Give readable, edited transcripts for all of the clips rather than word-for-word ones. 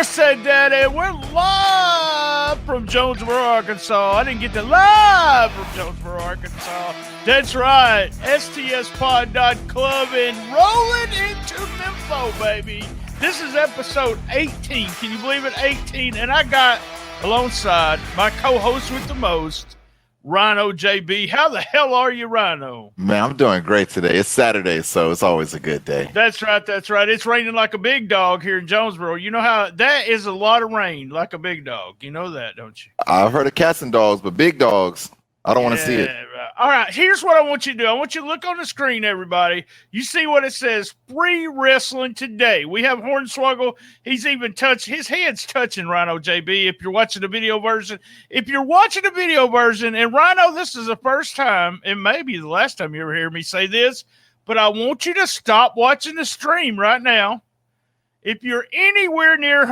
Said Daddy, we're live from Jonesboro, Arkansas. I didn't get to live from Jonesboro, Arkansas. That's right, stspod.club and Rollin Into Mempho, baby. This is episode 18. Can you believe it? 18. And I got alongside my co-host with the most, RynoJB. How the hell are you, Rhino? Man, I'm doing great today. It's Saturday, so it's always a good day. That's right. That's right. It's raining like a big dog here in Jonesboro. You know how that is a lot of rain, like a big dog. You know that, don't you? I've heard of cats and dogs, but big dogs, I don't want to see it. Right. All right, here's what I want you to do. I want you to look on the screen, everybody. You see what it says, free wrestling today. We have Hornswoggle. He's even touched, his head's touching RynoJB if you're watching the video version. If you're watching the video version, and Rhino, this is the first time, and maybe the last time you ever hear me say this, but I want you to stop watching the stream right now. If you're anywhere near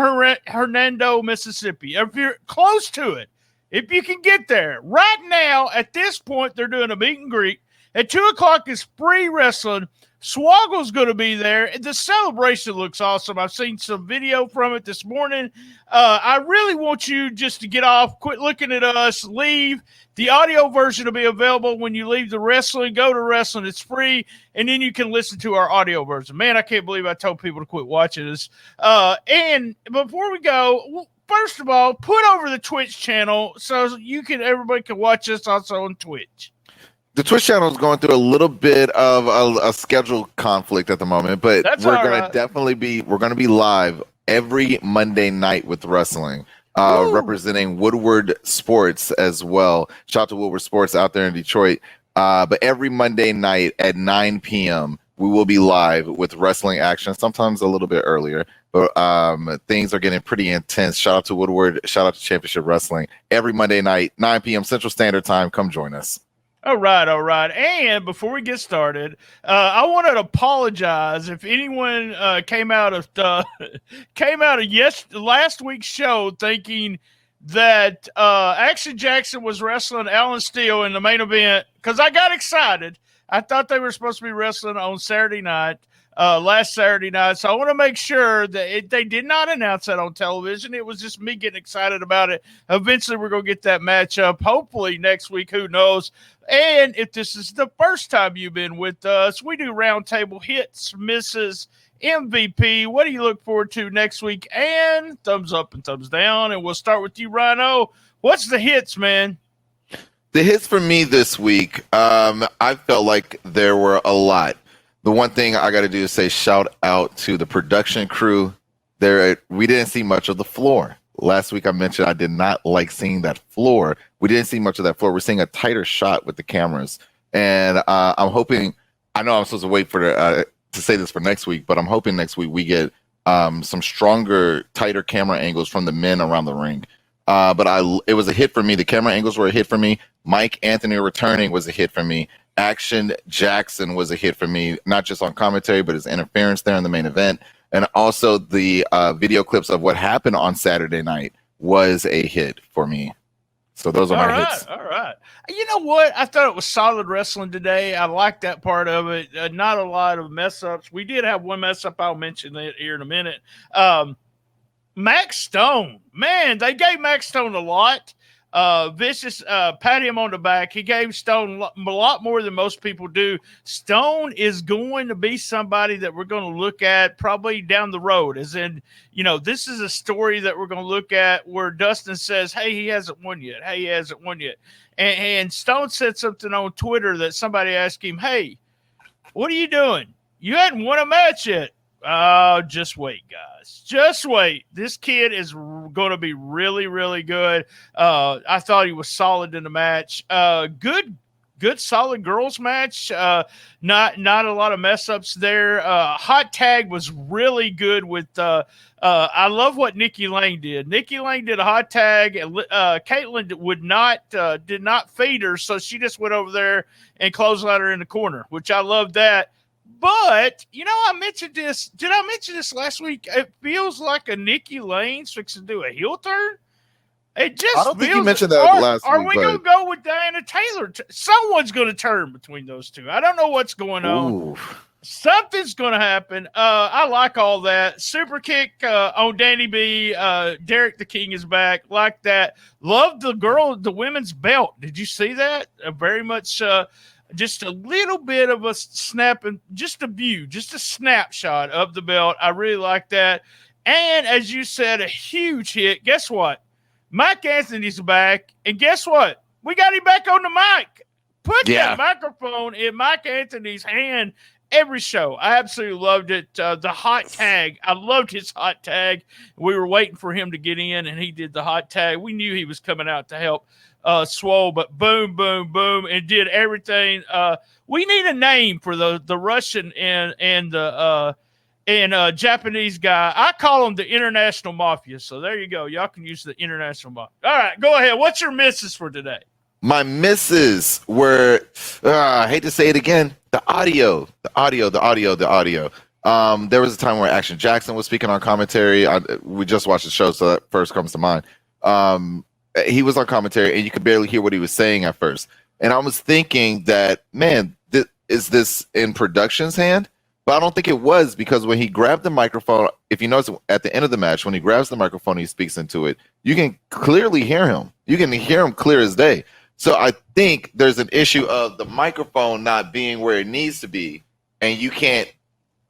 Hernando, Mississippi, if you're close to it, if you can get there right now, at this point, they're doing a meet and greet. At 2 o'clock is free wrestling. Swoggle's going to be there. The celebration looks awesome. I've seen some video from it this morning. I really want you just to get off, quit looking at us, leave. The audio version will be available when you leave the wrestling. Go to wrestling. It's free, and then you can listen to our audio version. Man, I can't believe I told people to quit watching this. And before we go, first of all, put over the Twitch channel so everybody can watch us also on Twitch. The Twitch channel is going through a little bit of a schedule conflict at the moment, but we're going to be live every Monday night with wrestling, representing Woodward Sports as well. Shout out to Woodward Sports out there in Detroit. But every Monday night at 9 p.m., we will be live with wrestling action, sometimes a little bit earlier. But things are getting pretty intense. Shout out to Woodward. Shout out to Championship Wrestling. Every Monday night, 9 p.m. Central Standard Time. Come join us. All right. And before we get started, I want to apologize if anyone came out of last week's show thinking that Action Jackson was wrestling Alan Steele in the main event, because I got excited. I thought they were supposed to be wrestling on Saturday night. Last Saturday night. So I want to make sure that they did not announce that on television. It was just me getting excited about it. Eventually, we're going to get that matchup. Hopefully next week, who knows? And if this is the first time you've been with us, we do roundtable hits, misses, MVP. What do you look forward to next week? And thumbs up and thumbs down. And we'll start with you, Rhino. What's the hits, man? The hits for me this week, I felt like there were a lot. The one thing I got to do is say shout out to the production crew. We didn't see much of the floor. Last week I mentioned I did not like seeing that floor. We didn't see much of that floor. We're seeing a tighter shot with the cameras. And I'm hoping, I know I'm supposed to wait for to say this for next week, but I'm hoping next week we get some stronger, tighter camera angles from the men around the ring. But it was a hit for me. The camera angles were a hit for me. Mike Anthony returning was a hit for me. Action Jackson was a hit for me, not just on commentary, but his interference there in the main event. And also the video clips of what happened on Saturday night was a hit for me. So those are my hits. All right. You know what? I thought it was solid wrestling today. I liked that part of it. Not a lot of mess ups. We did have one mess up. I'll mention it here in a minute. Max Stone. Man, they gave Max Stone a lot. Vicious pat him on the back. He gave Stone a lot more than most people do. Stone is going to be somebody that we're going to look at probably down the road. As in, this is a story that we're going to look at where Dustin says, hey, he hasn't won yet. Hey, he hasn't won yet. And Stone said something on Twitter that somebody asked him, hey, what are you doing? You hadn't won a match yet. Just wait, guys. Just wait. This kid is going to be really, really good. I thought he was solid in the match. Good, solid girls match. Not a lot of mess ups there. Hot tag was really good with. I love what Nikki Lane did. Nikki Lane did a hot tag. Caitlin did not feed her, so she just went over there and clotheslined her in the corner, which I love that. But, I mentioned this. Did I mention this last week? It feels like a Nikki Lane's fixing to do a heel turn. It just I don't think you feels- mentioned that last Are week, we going to go with Diana Taylor? Someone's going to turn between those two. I don't know what's going on. Ooh. Something's going to happen. I like all that. Super kick on Danny B. Derek the King is back. Like that. Love the women's belt. Did you see that? Very much just a little bit of a snap and just a view, just a snapshot of the belt. I really like that. And as you said, a huge hit. Guess what? Mike Anthony's back. And guess what? We got him back on the mic. Put that microphone in Mike Anthony's hand every show. I absolutely loved it. The hot tag. I loved his hot tag. We were waiting for him to get in, and he did the hot tag. We knew he was coming out to help Swole, but boom, boom, boom, and did everything. We need a name for the Russian and the Japanese guy. I call them the International Mafia. So there you go. Y'all can use the International Mafia. All right, go ahead. What's your misses for today? My misses were, I hate to say it again, the audio. There was a time where Action Jackson was speaking on commentary. We just watched the show, so that first comes to mind. He was on commentary, and you could barely hear what he was saying at first. And I was thinking that, man, is this in production's hand? But I don't think it was, because when he grabbed the microphone, if you notice at the end of the match, when he grabs the microphone, he speaks into it, you can clearly hear him. You can hear him clear as day. So I think there's an issue of the microphone not being where it needs to be, and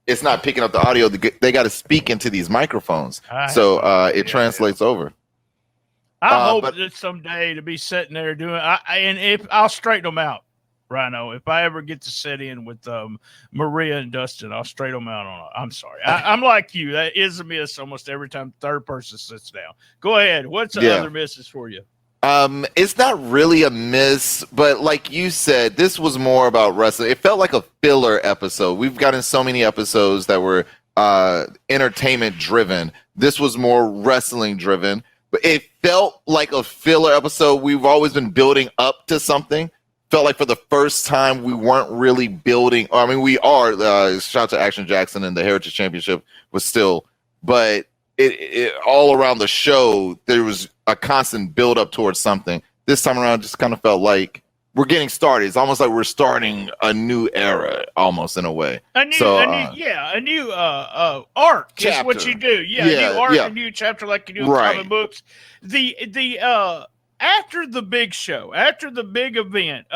it's not picking up the audio. They got to speak into these microphones. So it translates over. I hope that someday to be sitting there doing, and if I'll straighten them out, Rhino. If I ever get to sit in with Maria and Dustin, I'll straighten them out on it. I'm sorry. I'm like you. That is a miss almost every time third person sits down. Go ahead. What's the other misses for you? It's not really a miss, but like you said, this was more about wrestling. It felt like a filler episode. We've gotten so many episodes that were entertainment driven. This was more wrestling driven, but it felt like a filler episode. We've always been building up to something. Felt like for the first time we weren't really building. I mean, we are. Shout out to Action Jackson, and the Heritage Championship was still, but it all around the show there was a constant build up towards something. This time around, just kind of felt like we're getting started. It's almost like we're starting a new era, almost in a way. A new arc chapter. Is what you do. A new arc, a new chapter, like you do in comic books. The after the big show, after the big event,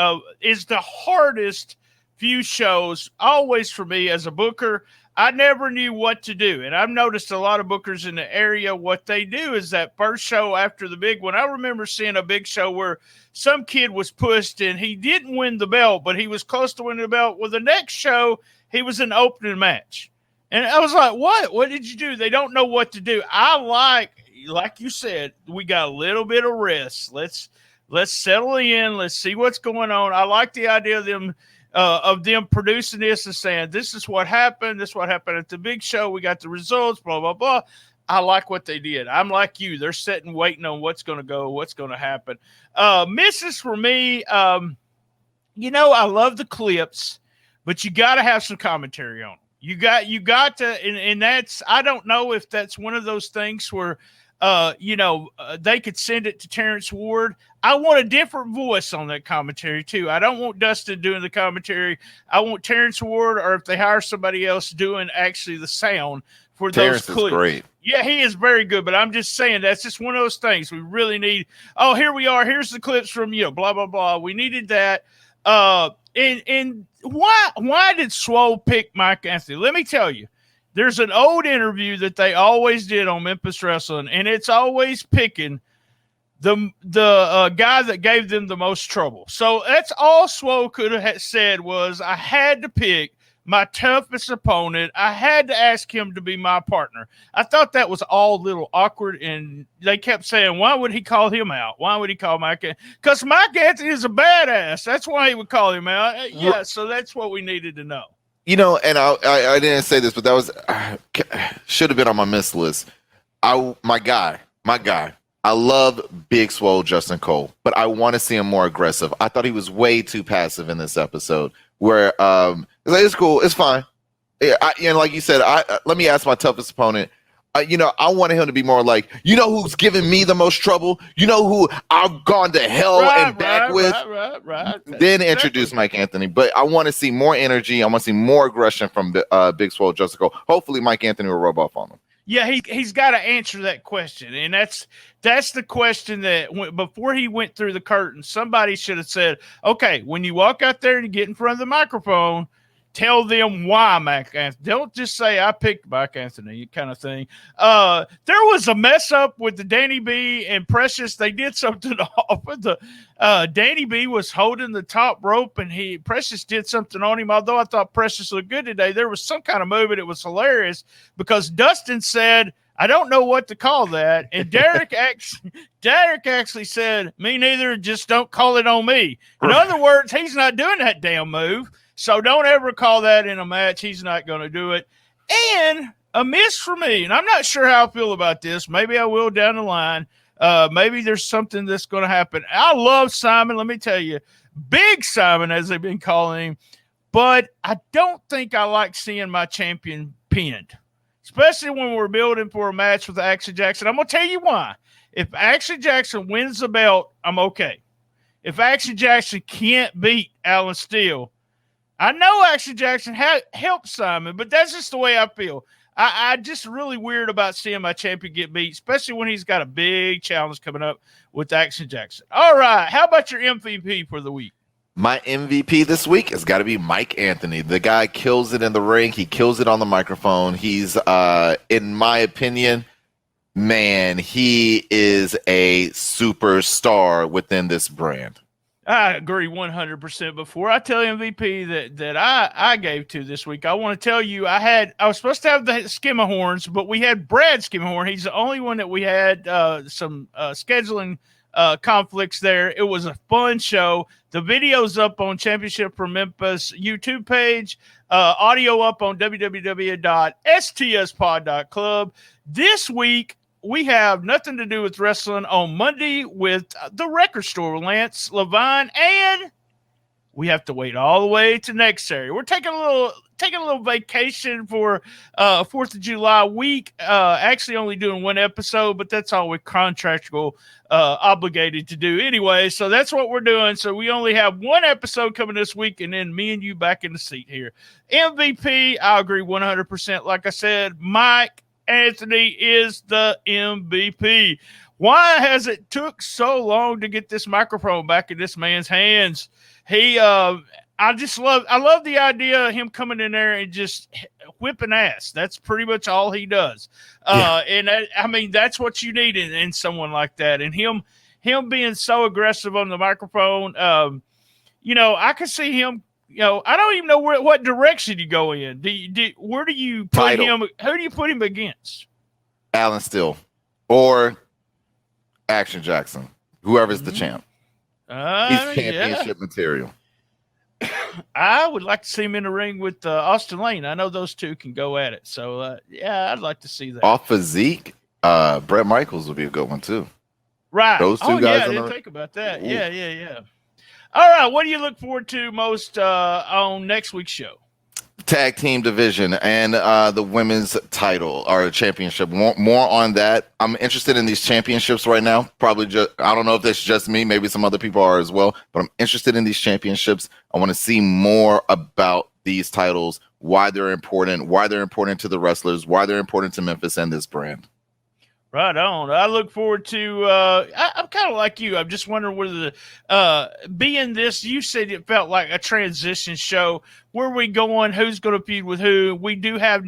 is the hardest few shows always for me as a booker. I never knew what to do. And I've noticed a lot of bookers in the area, what they do is that first show after the big one. I remember seeing a big show where some kid was pushed and he didn't win the belt, but he was close to winning the belt. Well, the next show, he was in the opening match. And I was like, what? What did you do? They don't know what to do. I like you said, we got a little bit of rest. Let's settle in. Let's see what's going on. I like the idea of them producing this and saying, this is what happened. This is what happened at the big show. We got the results, blah, blah, blah. I like what they did. I'm like you. They're sitting, waiting on what's going to go, what's going to happen. Misses for me, I love the clips, but you got to have some commentary on them. You got to, and that's, I don't know if that's one of those things where, they could send it to Terrence Ward. I want a different voice on that commentary too. I don't want Dustin doing the commentary. I want Terrence Ward, or if they hire somebody else doing actually the sound for Terrence those clips. Is great. Yeah, he is very good, but I'm just saying that's just one of those things we really need. Oh, here we are. Here's the clips from, blah, blah, blah. We needed that. And why did Swole pick Mike Anthony? Let me tell you. There's an old interview that they always did on Memphis Wrestling, and it's always picking the guy that gave them the most trouble. So that's all Swole could have said was, I had to pick my toughest opponent. I had to ask him to be my partner. I thought that was all a little awkward, and they kept saying, why would he call him out? Why would he call Mike Anthony? Because Mike Anthony is a badass. That's why he would call him out. Yeah, so that's what we needed to know. And I didn't say this, but that was should have been on my miss list. My guy. I love Big Swole Justin Cole, but I want to see him more aggressive. I thought he was way too passive in this episode. Where it's cool, it's fine. Yeah, and like you said, let me ask my toughest opponent. I wanted him to be more like, who's giving me the most trouble? You know who I've gone to hell and back with? Right. Then introduce Mike Anthony. But I want to see more energy. I want to see more aggression from Big Swole Justico. Hopefully Mike Anthony will rub off on him. Yeah, he's got to answer that question. And that's the question that before he went through the curtain, somebody should have said, okay, when you walk out there and you get in front of the microphone, tell them why Mike Anthony. Don't just say I picked Mike Anthony kind of thing. There was a mess up with the Danny B and Precious. They did something off with the Danny B was holding the top rope and Precious did something on him. Although I thought Precious looked good today, there was some kind of movement. It was hilarious because Dustin said, I don't know what to call that. And Derek actually said, me neither, just don't call it on me. In other words, he's not doing that damn move. So don't ever call that in a match. He's not going to do it. And a miss for me, and I'm not sure how I feel about this. Maybe I will down the line. Maybe there's something that's going to happen. I love Simon, let me tell you. Big Simon, as they've been calling him. But I don't think I like seeing my champion pinned, especially when we're building for a match with Action Jackson. I'm going to tell you why. If Action Jackson wins the belt, I'm okay. If Action Jackson can't beat Alan Steele, I know Action Jackson helped Simon, but that's just the way I feel. I just really weird about seeing my champion get beat, especially when he's got a big challenge coming up with Action Jackson. All right, how about your MVP for the week? My MVP this week has got to be Mike Anthony. The guy kills it in the ring. He kills it on the microphone. He's, in my opinion, man, he is a superstar within this brand. I agree 100%. Before I tell MVP that I gave to this week, I want to tell you I was supposed to have the Skimmerhorns, but we had Brad Skimmerhorn. He's the only one that we had some scheduling conflicts there. It was a fun show. The video's up on Championship for Memphis YouTube page, audio up on www.stspod.club. This week, we have nothing to do with wrestling on Monday with the Record Store, Lance Levine, and we have to wait all the way to next Saturday. We're taking a little vacation for 4th of July week. Actually, only doing one episode, but that's all we're contractual obligated to do anyway. So that's what we're doing. So we only have one episode coming this week, and then me and you back in the seat here. MVP, I agree 100%. Like I said, Mike Anthony is the MVP. Why has it took so long to get this microphone back in this man's hands? I love the idea of him coming in there and just whipping ass. That's pretty much all he does. That's what you need in someone like that. And him being so aggressive on the microphone, I could see him. I don't even know what direction you go in. Where do you put him? Who do you put him against? Alan Steele or Action Jackson, whoever's the champ. He's championship material. I would like to see him in the ring with Austin Lane. I know those two can go at it. So, I'd like to see that. Off physique, Brett Michaels would be a good one, too. Right. Those two guys. I didn't think about that. Ooh. Yeah. All right, what do you look forward to most on next week's show? Tag team division and the women's title or championship. More on that. I'm interested in these championships right now. Probably I don't know if that's just me. Maybe some other people are as well. But I'm interested in these championships. I want to see more about these titles, why they're important to the wrestlers, why they're important to Memphis and this brand. Right on. I look forward to I'm kind of like you. I'm just wondering whether being this, you said it felt like a transition show. Where are we going? Who's going to feud with who? We do have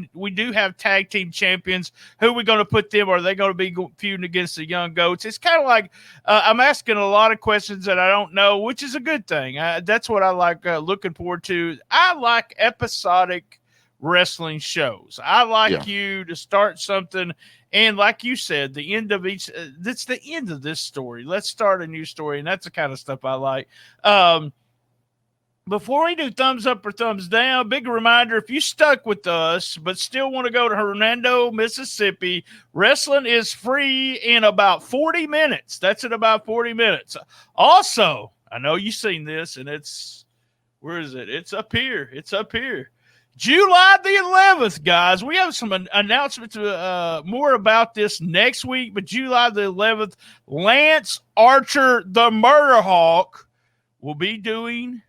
tag team champions. Who are we going to put them? Are they going to be feuding against the Young Goats? It's kind of like I'm asking a lot of questions that I don't know, which is a good thing. That's what I like looking forward to. I like episodic wrestling shows. I like you to start something. And like you said, the end of each, that's the end of this story. Let's start a new story. And that's the kind of stuff I like. Before we do thumbs up or thumbs down, big reminder, if you stuck with us but still want to go to Hernando, Mississippi, wrestling is free in about 40 minutes. That's in about 40 minutes. Also, I know you've seen this, and where is it? It's up here. July the 11th, guys. We have some announcements more about this next week, but July the 11th, Lance Archer, the Murder Hawk, will be doing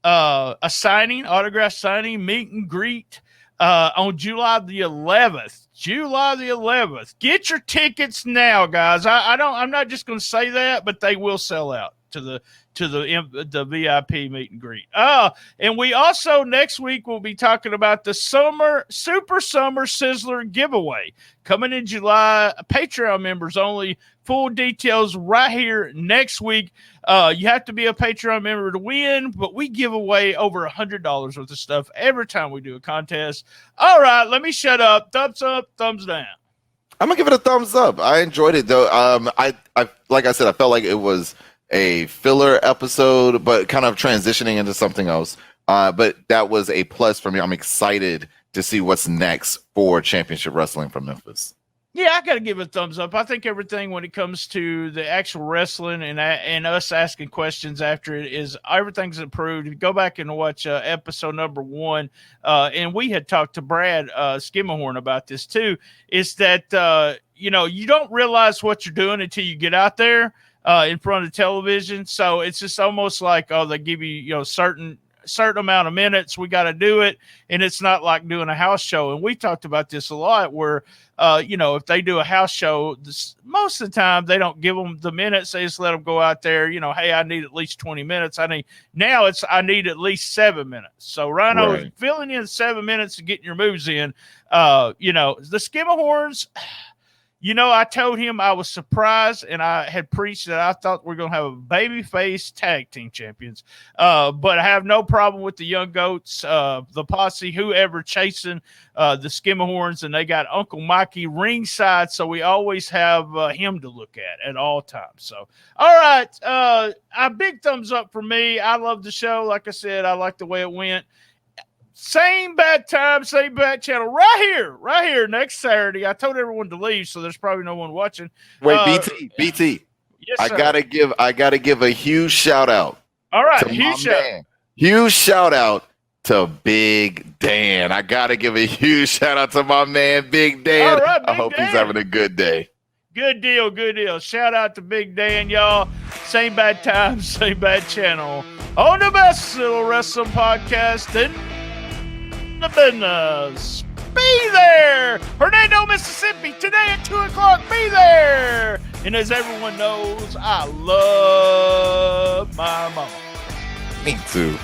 a signing, autograph signing, meet and greet on July the 11th. July the 11th. Get your tickets now, guys. I'm not just going to say that, but they will sell out to the VIP meet and greet. And we also next week will be talking about the Super Summer Sizzler giveaway coming in July. Patreon members only. Full details right here next week. You have to be a Patreon member to win, but we give away over $100 worth of stuff every time we do a contest. All right, let me shut up. Thumbs up, thumbs down. I'm gonna give it a thumbs up. I enjoyed it though. I like I said, I felt like it was a filler episode, but kind of transitioning into something else. But that was a plus for me. I'm excited to see what's next for Championship Wrestling from Memphis. Yeah, I got to give it a thumbs up. I think everything when it comes to the actual wrestling and us asking questions after it is everything's improved. Go back and watch episode number 1. And we had talked to Brad Skimmerhorn about this too, is that, you don't realize what you're doing until you get out there in front of television. So it's just almost like, they give you, certain amount of minutes. We got to do it. And it's not like doing a house show. And we talked about this a lot where, if they do a house show, most of the time they don't give them the minutes. They just let them go out there, hey, I need at least 20 minutes. I need at least 7 minutes. So Rhino is filling in 7 minutes and getting your moves in. The Skimmerhorns, I told him I was surprised, and I had preached that I thought we're going to have a babyface tag team champions. But I have no problem with the Young Goats, the posse, whoever chasing the Skimmerhorns, and they got Uncle Mikey ringside, so we always have him to look at all times. So, all right, a big thumbs up for me. I love the show. Like I said, I like the way it went. Same bad time, same bad channel, right here next Saturday. I told everyone to leave, so there's probably no one watching. Wait, BT. Yes, I gotta give a huge shout out. All right, huge shout out to Big Dan. I gotta give a huge shout out to my man Big Dan. All right, I hope he's having a good day. Good deal. Shout out to Big Dan, y'all. Same bad time, same bad channel on the best little wrestling podcast in the business. Be there, Hernando, Mississippi, today at 2:00. Be there. And as everyone knows, I love my mama. Me too.